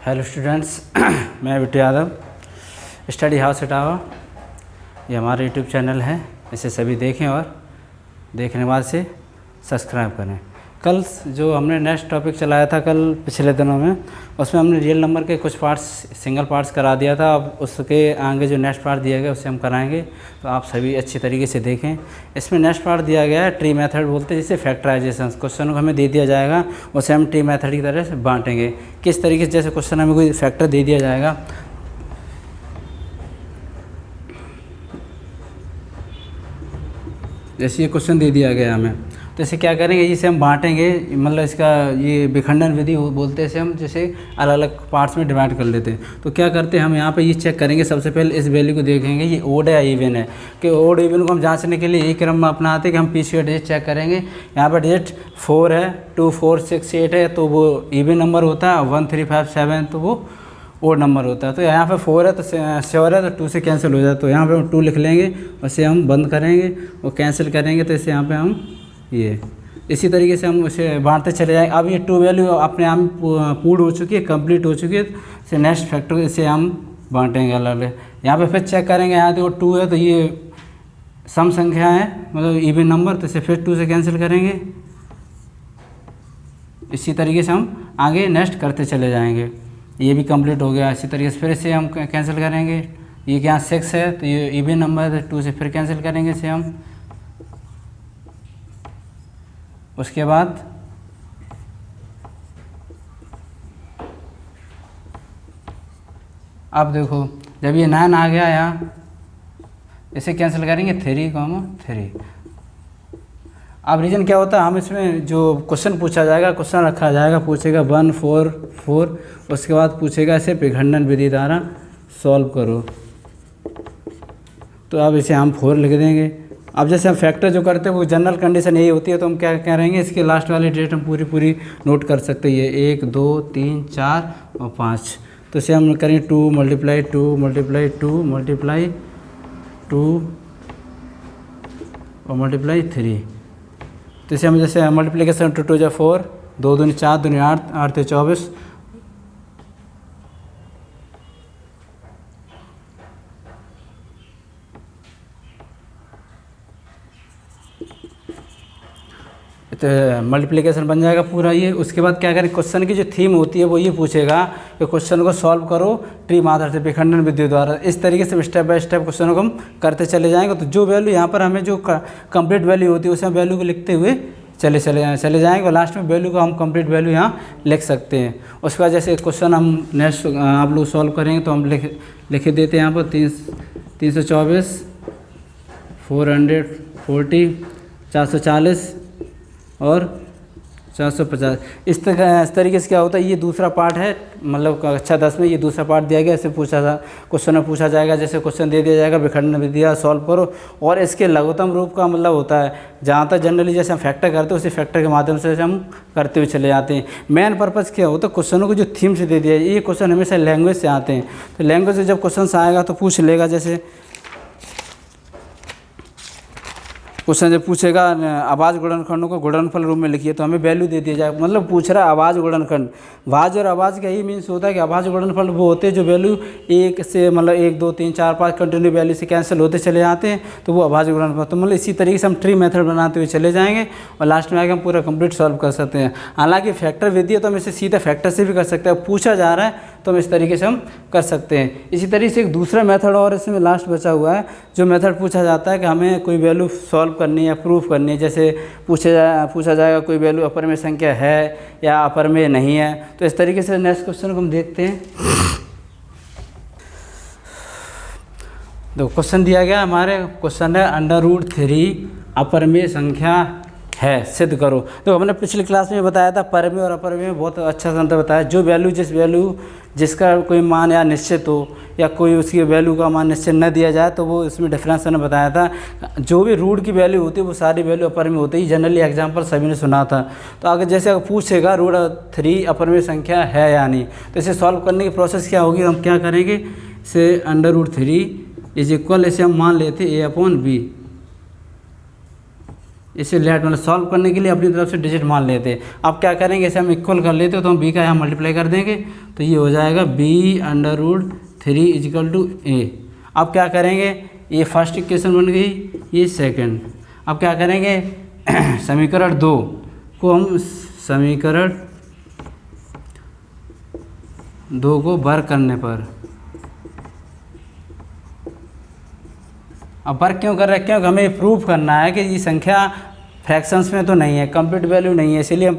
Hello students, मैं Bittu Yadav. Study house Etawah ये हमारा यूट्यूब चैनल है। इसे सभी देखें और देखने बाद से सब्सक्राइब करें। कल जो हमने नेक्स्ट टॉपिक चलाया था कल पिछले दिनों में, उसमें हमने रियल नंबर के कुछ पार्ट्स सिंगल पार्ट्स करा दिया था। अब उसके आगे जो नेक्स्ट पार्ट दिया गया उसे हम कराएंगे, तो आप सभी अच्छी तरीके से देखें। इसमें नेक्स्ट पार्ट दिया गया है ट्री मेथड बोलते हैं, जिसे फैक्टराइजेशन। क्वेश्चन को हमें दे दिया जाएगा, उसे हम ट्री मेथड की तरह से बांटेंगे। किस तरीके से, जैसे क्वेश्चन हमें कोई फैक्टर दे दिया जाएगा, जैसे ये क्वेश्चन दे दिया गया हमें, तो इसे क्या करेंगे, इसे हम बांटेंगे। मतलब इसका ये विखंडन विधि बोलते हैं इसे हम, जैसे अलग अलग पार्ट्स में डिवाइड कर लेते हैं। तो क्या करते हैं हम यहाँ पे ये चेक करेंगे। सबसे पहले इस वैल्यू को देखेंगे ये ओड है या इवन है, कि ओड इवन को हम जांचने के लिए एक क्रम में अपनाते हैं कि हम पीछे डिजिट चेक करेंगे। यहाँ पर डिजिट 4 है, 2 4 6 8 है, तो वो इवन नंबर होता है। 1 3 5 7 तो वो ओड नंबर होता है। तो यहाँ पे 4 है तो श्योर है, तो 2 से कैंसिल हो जाए, तो यहाँ पे हम 2 लिख लेंगे, उसे हम बंद करेंगे और कैंसिल करेंगे। तो इसे यहाँ पे हम ये इसी तरीके से हम उसे बांटते चले जाएंगे। अब ये 2 वैल्यू अपने आप पूर्ण हो चुकी है, कंप्लीट हो चुकी है। तो नेक्स्ट फैक्टर इसे हम बांटेंगे अलग अलग। यहाँ पे फिर चेक करेंगे, यहाँ देखो 2 है तो ये सम संख्या है, मतलब इवन नंबर, तो इसे फिर 2 से कैंसिल करेंगे। इसी तरीके से हम आगे नेक्स्ट करते चले जाएंगे। ये भी कंप्लीट हो गया। इसी तरीके से फिर इसे हम कैंसिल करेंगे। ये क्या 6 है तो ये इवन नंबर है, तो 2 से फिर कैंसिल करेंगे इसे हम। उसके बाद अब देखो, जब ये 9 आ गया यहाँ, इसे कैंसिल करेंगे 3, अब रीजन क्या होता है, हम इसमें जो क्वेश्चन पूछा जाएगा, क्वेश्चन रखा जाएगा, पूछेगा 1 4 4, उसके बाद पूछेगा इसे विखंडन विधि द्वारा सॉल्व करो। तो अब इसे हम 4 लिख देंगे। अब जैसे हम फैक्टर जो करते हैं वो जनरल कंडीशन यही होती है, तो हम क्या करेंगे, इसके लास्ट वाली डेट हम पूरी नोट कर सकते हैं। 1 2 3 4 और 5, तो इसे हम करेंगे 2 × 2 × 2 × 2 और मल्टीप्लाई 3। तो इसे हम जैसे मल्टीप्लिकेशन 2 2 जा 4, 2 दूनी 4, 2 दूनी 8, 8 3 24। तो मल्टीप्लिकेशन बन जाएगा पूरा ये। उसके बाद क्या करें, क्वेश्चन की जो थीम होती है वो ये पूछेगा कि क्वेश्चन को सॉल्व करो ट्री माध्यम से विखंडन विधि द्वारा। इस तरीके से स्टेप बाय स्टेप क्वेश्चनों को हम करते चले जाएंगे। तो जो वैल्यू यहाँ पर हमें जो कंप्लीट वैल्यू होती है उसे हम वैल्यू को लिखते हुए चले जाएंगे, और लास्ट में वैल्यू को हम कंप्लीट वैल्यू यहाँ लिख सकते हैं। उसके बाद जैसे क्वेश्चन हम नेक्स्ट आप लोग सॉल्व करेंगे तो हम लिख देते हैं यहाँ पर 324 440 440 और 450। इस तरीके से क्या होता है, ये दूसरा पार्ट है, मतलब कक्षा 10 में ये दूसरा पार्ट दिया गया। इसे पूछा था, क्वेश्चन में पूछा जाएगा, जैसे क्वेश्चन दे दिया जाएगा विखंडन विधि सॉल्व करो, और इसके लघुत्तम रूप का मतलब होता है जहाँ तक जनरली जैसे हम फैक्टर करते हैं उसी फैक्टर के माध्यम से हम करते हुए चले जाते हैं। मेन पर्पज़ क्या होता है, क्वेश्चनों को जो थीम से दे दिया है, ये क्वेश्चन हमेशा लैंग्वेज से आते हैं। तो लैंग्वेज से जब क्वेश्चन आएगा तो पूछ लेगा, जैसे क्वेश्चन जब पूछेगा आवाज़ गुणनखंडों को गुणनफल रूप में लिखिए, तो हमें वैल्यू दे दिया जाए। मतलब पूछ रहा है आवाज़ गुणनखंड, भाज और आवाज़ का यही मीन्स होता है कि आवाज़ गुणनफल वो होते हैं जो वैल्यू 1 से मतलब 1 2 3 4 5 कंटिन्यू वैल्यू से कैंसिल होते चले जाते हैं, तो वो आवाज़ गुणनफल। तो मतलब इसी तरीके से हम ट्री मेथड बनाते हुए चले जाएंगे और लास्ट में आके हम पूरा कंप्लीट सॉल्व कर सकते हैं। हालांकि फैक्टर विधि है तो हम इसे सीधा फैक्टर से भी कर सकते हैं, पूछा जा रहा है तो हम इस तरीके से हम कर सकते हैं। इसी तरीके से एक दूसरा मेथड और इसमें लास्ट बचा हुआ है, जो मेथड पूछा जाता है कि हमें कोई वैल्यू सॉल्व करनी है या प्रूफ करनी है। जैसे पूछा जाएगा कोई वैल्यू अपर में संख्या है या अपर में नहीं है। तो इस तरीके से नेक्स्ट क्वेश्चन को हम देखते हैं। तो क्वेश्चन दिया गया हमारे, क्वेश्चन है √3 अपर में संख्या है, सिद्ध करो। तो हमने पिछली क्लास में बताया था परमेय और अपरमेय में बहुत अच्छा अंतर बताया। जो वैल्यू जिसका कोई मान या निश्चित हो या कोई उसकी वैल्यू का मान निश्चित न दिया जाए तो वो इसमें डिफरेंस मैंने बताया था। जो भी रूट की वैल्यू होती है वो सारी वैल्यू अपर में होती है। जनरली एग्जांपल सभी ने सुना था। तो अगर जैसे अगर पूछेगा √3 अपर में संख्या है या नहीं, तो इसे सॉल्व करने की प्रोसेस क्या होगी, हम क्या करेंगे, इसे √3 इज इक्वल, इसे हम मान लेते A/B। इसे लेट मतलब सॉल्व करने के लिए अपनी तरफ से डिजिट मान लेते हैं। अब क्या करेंगे, इसे हम इक्वल कर लेते हो तो हम b का यहाँ मल्टीप्लाई कर देंगे, तो ये हो जाएगा b√3 इजिकल टू a। अब क्या करेंगे, ये फर्स्ट इक्वेशन बन गई, ये सेकंड। अब क्या करेंगे समीकरण 2 को हम समीकरण 2 को वर्क करने पर, अब वर्क क्यों कर रहे हैं, क्योंकि हमें प्रूफ करना है कि ये संख्या फ्रैक्शंस में तो नहीं है, कंप्लीट वैल्यू नहीं है, इसलिए हम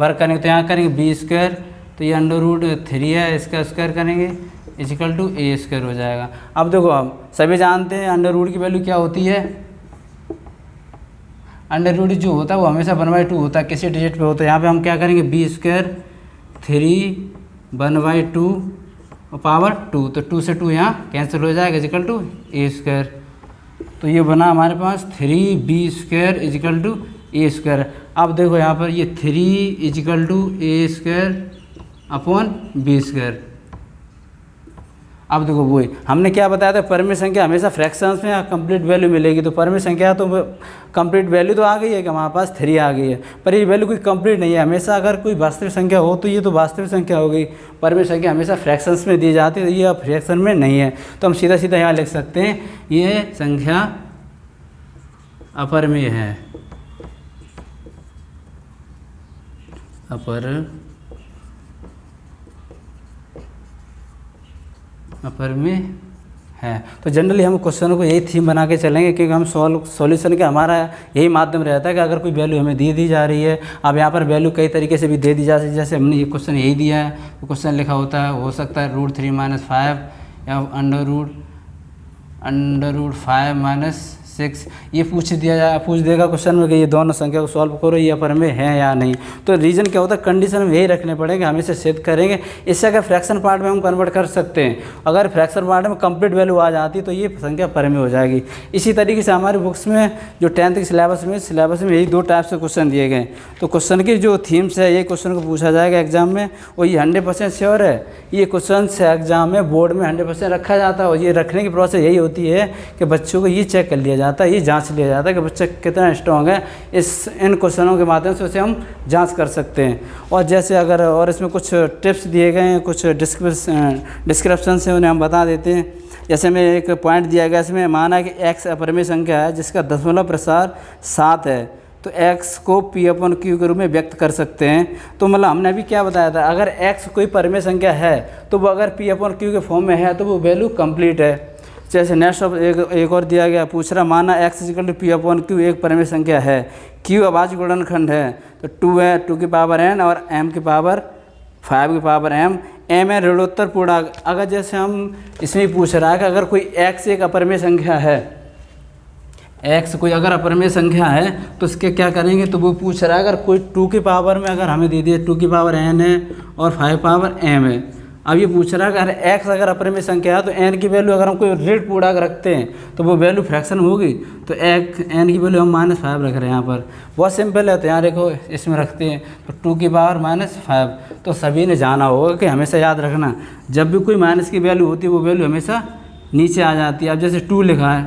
वर्क करेंगे। तो यहाँ करेंगे b², तो ये √3 है, इसका स्क्वायर करेंगे इजिकल टू a² हो जाएगा। अब देखो, हम सभी जानते हैं अंडर रूट की वैल्यू क्या होती है, अंडर रूट जो होता है वो हमेशा 1/2 होता है, किसी डिजिट पे होता है। यहाँ पे हम क्या करेंगे b² 3 1/2 और पावर 2, तो 2 से 2 यहाँ कैंसिल हो जाएगा इजिकल टू a²। तो ये बना हमारे पास 3b² इजिकल टू a²। अब देखो यहाँ पर ये 3 is equal to a² upon b²। अब देखो वही हमने क्या बताया था, परिमेय संख्या हमेशा फ्रैक्शंस में कंप्लीट वैल्यू मिलेगी। तो परिमेय संख्या तो कंप्लीट वैल्यू तो आ गई है कि हमारे पास 3 आ गई है, पर ये वैल्यू कोई कंप्लीट नहीं है। हमेशा अगर कोई वास्तविक संख्या हो तो ये तो वास्तविक संख्या हो गई, परिमेय संख्या हमेशा फ्रैक्शंस में दी जाती है, तो ये अब फ्रैक्शन में नहीं है। तो हम सीधा सीधा यहाँ लिख सकते हैं ये संख्या अपरिमेय है, अपरिमेय है। तो जनरली हम क्वेश्चनों को यही थीम बना के चलेंगे, क्योंकि हम सॉल्यूशन का हमारा यही माध्यम रहता है कि अगर कोई वैल्यू हमें दी जा रही है, अब यहाँ पर वैल्यू कई तरीके से भी दे दी जा सकती है। जैसे हमने ये क्वेश्चन यही दिया है, तो क्वेश्चन लिखा होता है, हो सकता है √3 - 5 या √5 - 6 ये पूछ देगा क्वेश्चन में कि ये दोनों संख्या को सॉल्व करो, ये अपरिमेय है या नहीं। तो रीज़न क्या होता है, कंडीशन हम यही रखने पड़ेंगे, हम इसे सिद्ध करेंगे। इससे अगर फ्रैक्शन पार्ट में हम कन्वर्ट कर सकते हैं, अगर फ्रैक्शन पार्ट में कंप्लीट वैल्यू आ जाती तो ये संख्या परिमेय हो जाएगी। इसी तरीके से हमारी बुक्स में जो 10th के सिलेबस में यही 2 टाइप से क्वेश्चन दिए गए। तो क्वेश्चन की जो थीम्स है, ये क्वेश्चन को पूछा जाएगा एग्जाम में, और ये 100% श्योर है, ये क्वेश्चन से एग्जाम में बोर्ड में 100% रखा जाता है। और ये रखने की प्रोसेस यही होती है कि बच्चों को ये चेक कर लिया जाता है, ये जाँच लिया जाता है कि बच्चा कितना स्ट्रॉन्ग है। इन क्वेश्चनों के माध्यम से उसे हम जांच कर सकते हैं। और जैसे अगर और इसमें कुछ टिप्स दिए गए हैं, कुछ डिस्क्रिप्शन से उन्हें हम बता देते हैं। जैसे में एक पॉइंट दिया गया, इसमें माना कि x अपरिमेय संख्या है जिसका दशमलव प्रसार 7 है, तो x को p/q के रूप में व्यक्त कर सकते हैं। तो मतलब हमने अभी क्या बताया था, अगर x कोई परिमेय संख्या है तो वो अगर p/q के फॉर्म में है तो वो वैल्यू कंप्लीट है। जैसे नेक्स्ट एक और दिया गया, पूछ रहा माना x = p/q एक परिमेय संख्या है, q अभाज्य गुणनखंड है, तो 2 है 2 की पावर n और m की पावर 5 की पावर m है ऋणोत्तर पूर्णांक। अगर जैसे हम इसमें पूछ रहा है कि अगर कोई x एक अपरिमेय संख्या है, x कोई अगर अपरिमेय संख्या है तो इसके क्या करेंगे, तो वो पूछ रहा है अगर कोई 2 की पावर में अगर हमें दे दिए 2 की पावर n है और 5 पावर m है। अब ये पूछ रहा है कि अगर x अगर अपरिमेय संख्या है तो n की वैल्यू अगर हम कोई ऋण पूर्णांक रखते हैं तो वो वैल्यू फ्रैक्शन होगी। तो n की वैल्यू हम -5 रख रहे हैं यहाँ पर, बहुत सिंपल है। तो यहाँ देखो इसमें रखते हैं तो 2 की पावर -5। तो सभी ने जाना होगा कि हमेशा याद रखना, जब भी कोई माइनस की वैल्यू होती है वो वैल्यू हमेशा नीचे आ जाती है। अब जैसे 2 लिखा है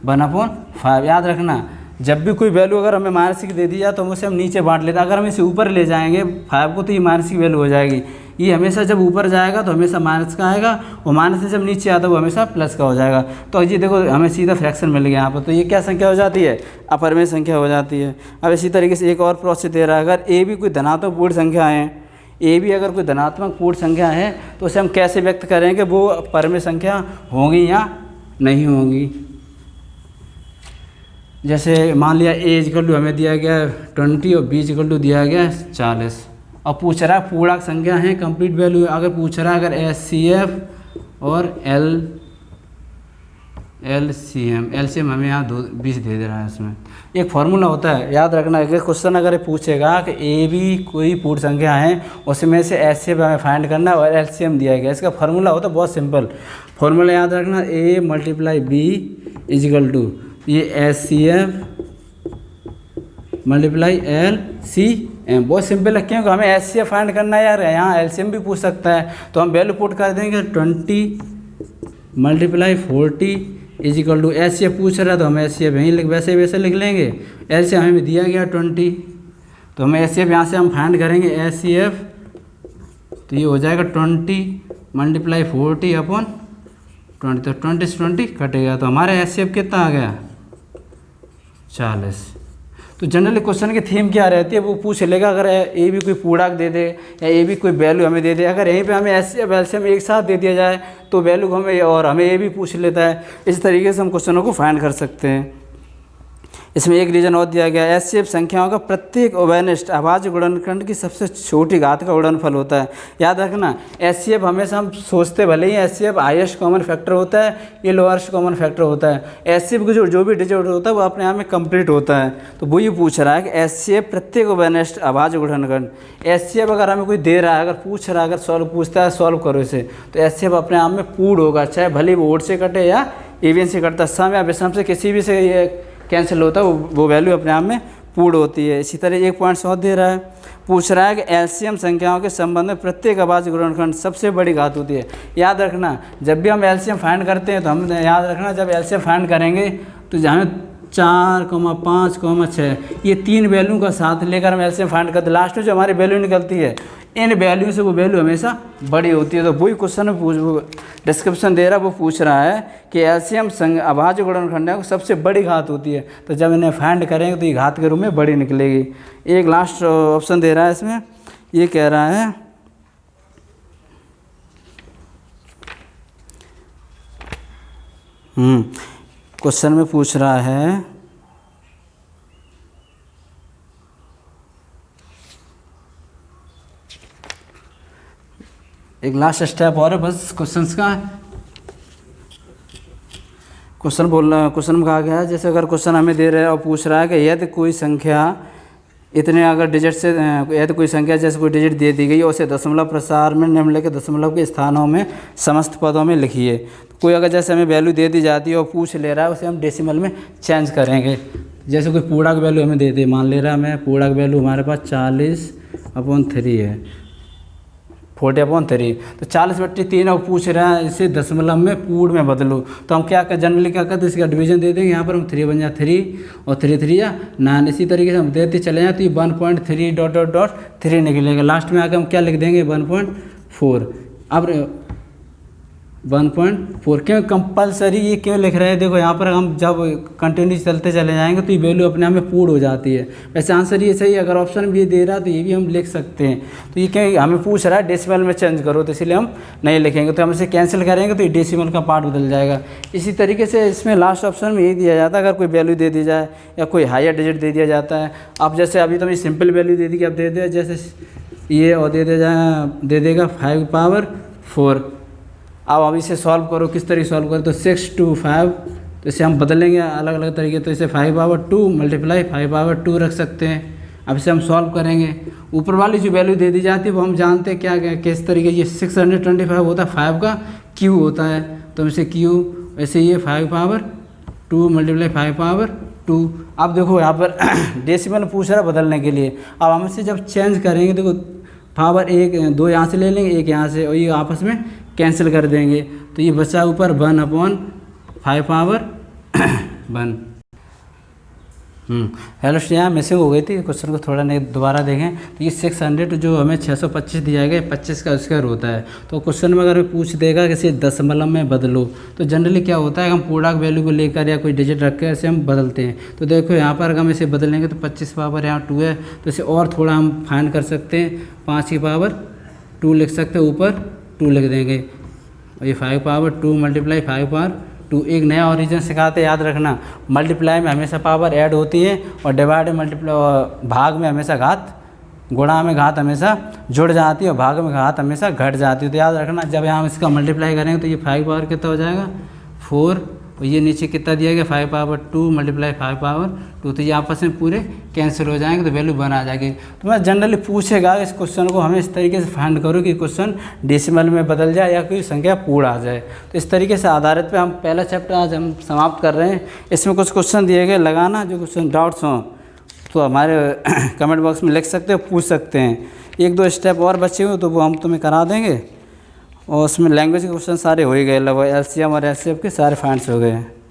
1/5, याद रखना जब भी कोई वैल्यू अगर हमें माइनस की दे दी जाए तो हम उसे हम नीचे बांट लेते हैं। अगर हम इसे ऊपर ले जाएंगे 5 को तो ये माइनस की वैल्यू हो जाएगी। ये हमेशा जब ऊपर जाएगा तो हमेशा माइनस का आएगा, और माइनस से जब नीचे आता है वो हमेशा प्लस का हो जाएगा। तो ये देखो हमें सीधा फ्रैक्शन मिल गया यहाँ पर, तो ये क्या संख्या हो जाती है, अपरिमेय संख्या हो जाती है। अब इसी तरीके से एक और प्रोसेस दे रहा है, अगर ए भी कोई धनात्मक पूर्ण संख्या है, ए भी अगर कोई धनात्मक पूर्ण संख्या है तो उसे हम कैसे व्यक्त करेंगे, वो परिमेय संख्या होंगी या नहीं होंगी। जैसे मान लिया a हमें दिया गया 20 और b दिया गया 40, और पूछ रहा है पूर्णांक संख्या है, कंप्लीट वैल्यू अगर पूछ रहा है अगर HCF और LCM हमें यहाँ 20 दे रहा है। इसमें एक फार्मूला होता है, याद रखना। अगर क्वेश्चन अगर पूछेगा कि ए भी कोई पूर्ण संख्या है, उसमें से HCF हमें फाइंड करना है और LCM दिया गया, इसका फार्मूला होता है बहुत सिंपल। फार्मूला याद रखना, a × b = ये HCF × LCM, बहुत सिंपल है। क्योंकि हमें HCF फाइंड करना है यार, यहाँ LCM भी पूछ सकता है। तो हम वैल्यू पुट कर देंगे 20 × 40 is equal to H C F पूछ रहा है तो हम एच सी एफ यहीं वैसे वैसे लिख लेंगे। एच सी एफ हमें दिया गया 20, तो हमें एच सी एफ यहाँ से हम फाइंड करेंगे एच सी एफ, तो ये हो जाएगा 20 मल्टीप्लाई 40 अपॉन 20, तो 20 से 20 कटेगा, तो हमारा एच सी एफ कितना आ गया 40। तो जनरली क्वेश्चन की थीम क्या रहती है, वो पूछ लेगा अगर ए भी कोई पूर्णांक दे दे या ए भी कोई वैल्यू हमें दे दे, अगर यहीं पे हमें एच सी एफ एलसीएम एक साथ दे दिया जाए तो वैल्यू को हमें और हमें ए भी पूछ लेता है। इस तरीके से हम क्वेश्चनों को फाइंड कर सकते हैं। इसमें एक रीजन और दिया गया है, एच सी एफ संख्याओं का प्रत्येक अवैनिष्ट अभाज्य गुणनखंड की सबसे छोटी घात का गुणनफल होता है। याद रखना एच सी एफ हमेशा हम सोचते भले ही H C F highest common factor होता है, ये लोअर्स्ट कॉमन फैक्टर होता है। एच सी एफ का जो भी डिजिट होता है वो अपने आप में कंप्लीट होता है। तो वो ये पूछ रहा है कि एच सी एफ प्रत्येक अवैनिष्ट अभाज्य गुणनखंड, एच सी एफ अगर हमें कोई दे रहा है, अगर पूछ रहा है, अगर सॉल्व पूछता है सॉल्व करो इसे, तो एच सी एफ अपने आप में पूर्ण होगा, चाहे भले वो ओड से कटे या इवन से कटता, सम या विषम से किसी भी से ये कैंसिल होता है, वो वैल्यू अपने आप में पूर्ण होती है। इसी तरह एक पॉइंट और दे रहा है, पूछ रहा है कि एलसीएम संख्याओं के संबंध में प्रत्येक अभाज्य गुणनखंड सबसे बड़ी घात होती है। याद रखना जब भी हम एलसीएम फाइंड करते हैं तो हम याद रखना जब एलसीएम फाइंड करेंगे तो जहाँ 4, 5, 6 ये 3 वैल्यू का साथ लेकर हम एलसीएम फाइंड करते हैं, लास्ट में जो हमारी वैल्यू निकलती है इन वैल्यू से वो वैल्यू हमेशा बड़ी होती है। तो वही क्वेश्चन में डिस्क्रिप्शन दे रहा है, वो पूछ रहा है कि एलसीएम अभाज्य गुणनखंडों की सबसे बड़ी घात होती है, तो जब इन्हें फाइंड करेंगे तो ये घात के रूप में बड़ी निकलेगी। एक लास्ट ऑप्शन दे रहा है इसमें, ये कह रहा है क्वेश्चन में पूछ रहा है एक लास्ट स्टेप और है बस क्वेश्चंस का। क्वेश्चन में कहा गया है जैसे अगर क्वेश्चन हमें दे रहा है और पूछ रहा है कि यदि कोई संख्या इतने अगर डिजिट से यदि कोई संख्या जैसे कोई डिजिट दे दी गई है उसे दशमलव प्रसार में निम्नलिखित दशमलव के स्थानों में समस्त पदों में लिखिए। कोई अगर जैसे हमें वैल्यू दे दी जाती है और पूछ ले रहा है उसे हम डेसिमल में चेंज करेंगे। जैसे कोई पूर्णांक वैल्यू हमें दे दी, मान ले रहा है हमें पूर्णांक वैल्यू हमारे पास 40/3 है, 40/3, तो 40/3 और पूछ रहा है इसे दशमलव में पूर्ण में बदलो, तो हम क्या जनरली क्या करते हैं इसका डिवीजन दे देंगे। यहाँ पर हम 3 बन जाए 3 और 3 3 या 9, इसी तरीके से हम देते चले जाएँ तो ये 1.3 निकलेगा। लास्ट में आकर हम क्या लिख देंगे 1.4। अब 1.4 क्यों कंपलसरी ये क्यों लिख रहे हैं, देखो यहाँ पर हम जब कंटिन्यू चलते चले जाएंगे तो ये वैल्यू अपने आप में पूर्ण हो जाती है। वैसे आंसर ये सही है, अगर ऑप्शन भी दे रहा है तो ये भी हम लिख सकते हैं। तो ये क्यों हमें पूछ रहा है डेसिमल में चेंज करो, तो इसलिए हम नहीं लिखेंगे, तो हम इसे कैंसिल करेंगे तो ये डेसिमल का पार्ट बदल जाएगा। इसी तरीके से इसमें लास्ट ऑप्शन में यही दिया जाता है, अगर कोई वैल्यू दे दी जाए या कोई हायर डिजिट दे दिया जाता है। अब जैसे अभी तो सिंपल वैल्यू दे दी कि अब दे दे जैसे ये और दे देगा 5/4। अब इसे सॉल्व करो, किस तरीके सॉल्व करो, तो 6 to 5, तो इसे हम बदलेंगे अलग अलग तरीके, तो इसे 5/2 मल्टीप्लाई 5/2 रख सकते हैं। अब इसे हम सॉल्व करेंगे, ऊपर वाली जो वैल्यू दे दी जाती है वो हम जानते हैं क्या किस तरीके, ये 625 होता है, 5 का क्यू होता है, तो इसे क्यू, वैसे ये 5/2 मल्टीप्लाई 5/2। अब देखो यहाँ पर डेसिमल पूछ रहा है बदलने के लिए, अब हम इसे जब चेंज करेंगे देखो पावर 2 यहाँ से ले लेंगे, 1 यहाँ से, और ये आपस में कैंसिल कर देंगे, तो ये बचा ऊपर 1/5/1। हेलो यहाँ मिसिंग हो गई थी, क्वेश्चन को थोड़ा नहीं दोबारा देखें। तो ये 600 जो हमें 625 दिया गया 25 का स्क्वायर होता है। तो क्वेश्चन में अगर पूछ देगा कि इसे दशमलव में बदलो, तो जनरली क्या होता है हम पूर्णांक वैल्यू को लेकर या कोई डिजिट रख कर इसे हम बदलते हैं। तो देखो यहाँ पर हम इसे बदलेंगे तो 25 पावर यहाँ 2 है, तो इसे और थोड़ा हम फाइंड कर सकते हैं, 5/2 लिख सकते हैं, ऊपर 2 लिख देंगे, और ये 5/2 मल्टीप्लाई 5/2। एक नया ओरिजिन सिखाते याद रखना, मल्टीप्लाई में हमेशा पावर ऐड होती है और डिवाइड मल्टीप्लाई भाग में हमेशा घात, गुणा में घात हमेशा जुड़ जाती है और भाग में घात हमेशा घट जाती है। तो याद रखना जब यहाँ इसका मल्टीप्लाई करेंगे तो ये 5 पावर कितना हो जाएगा 4, और ये नीचे कितना दिया गया 5/2 मल्टीप्लाई 5/2, तो ये आपस में पूरे कैंसिल हो जाएंगे, तो वैल्यू 1 आ जाएगी। तो मैं जनरली पूछेगा इस क्वेश्चन को हमें इस तरीके से फाइंड करो कि क्वेश्चन डेसिमल में बदल जाए या कोई संख्या पूर्ण आ जाए। तो इस तरीके से आधारित पे हम पहला चैप्टर आज हम समाप्त कर रहे हैं। इसमें कुछ क्वेश्चन दिए गए, लगाना जो क्वेश्चन डाउट्स हों तो हमारे कमेंट बॉक्स में लिख सकते हो, पूछ सकते हैं। 1-2 स्टेप और बचे हुए तो वो हम तुम्हें करा देंगे, और उसमें लैंग्वेज के क्वेश्चन सारे हो ही गए, लगभग एलसीएम और एचसीएफ के सारे फाइंड्स हो गए हैं।